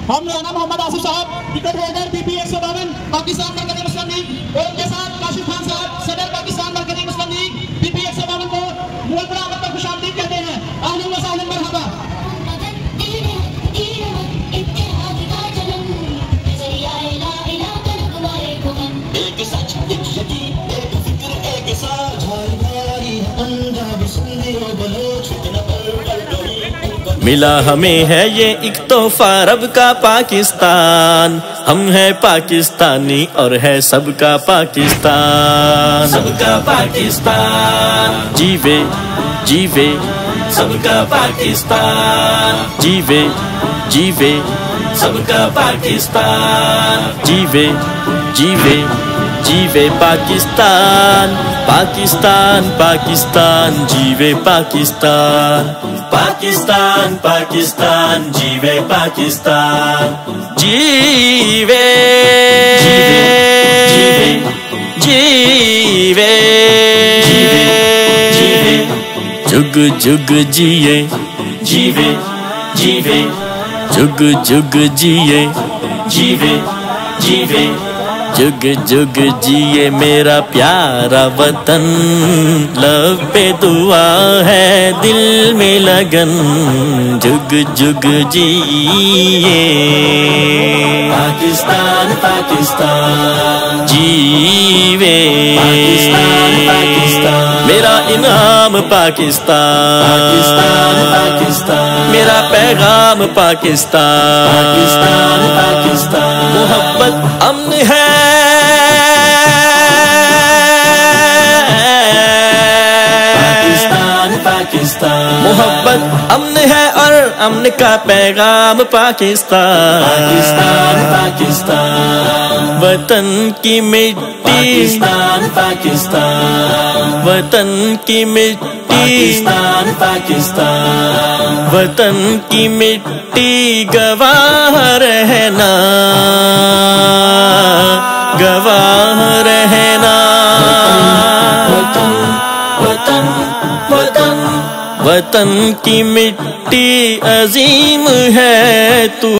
ہم رانا محمد آصف صاحب ticket holder BP 152 Pakistan مرکزی مسلم لیگ اور ان کے ساتھ کاشف خان صاحب صدر پاکستان مرکزی مسلم لیگ BP 152 کو ملک آمد پر خوش آمدید کہتے ہیں. اہلا و سہلا مرحبا. ملا ہمیں ہے یہ ایک تحفہ رب کا پاکستان. ہم ہیں پاکستانی اور ہے سب کا پاکستان. سب کا پاکستان جیوے جیوے سب کا پاکستان. جیوے جیوے سب کا پاکستان. جیوے جیوے جیوے پاکستان. پاکستان پاکستان جیوے پاکستان. پاکستان پاکستان جیوے پاکستان. جیوے جیوے جیوے جیوے جگ جگ جیے. جیوے جیوے جگ جگ جیے. جیوے جیوے جگ جگ جیے میرا پیارا وطن. لب پہ دعا ہے دل میں لگن. جگ جگ جیے پاکستان پاکستان. جیوے پاکستان پاکستان میرا انعام پاکستان. پاکستان پاکستان میرا پیغام پاکستان. پاکستان پاکستان محبت امن ہے. محبت امن ہے اور امن کا پیغام پاکستان. پاکستان پاکستان وطن کی مٹی. پاکستان پاکستان وطن کی مٹی. پاکستان پاکستان وطن کی مٹی گواہ رہنا. گواہ رہنا. وطن وطن وطن کی مٹی عظیم ہے تو.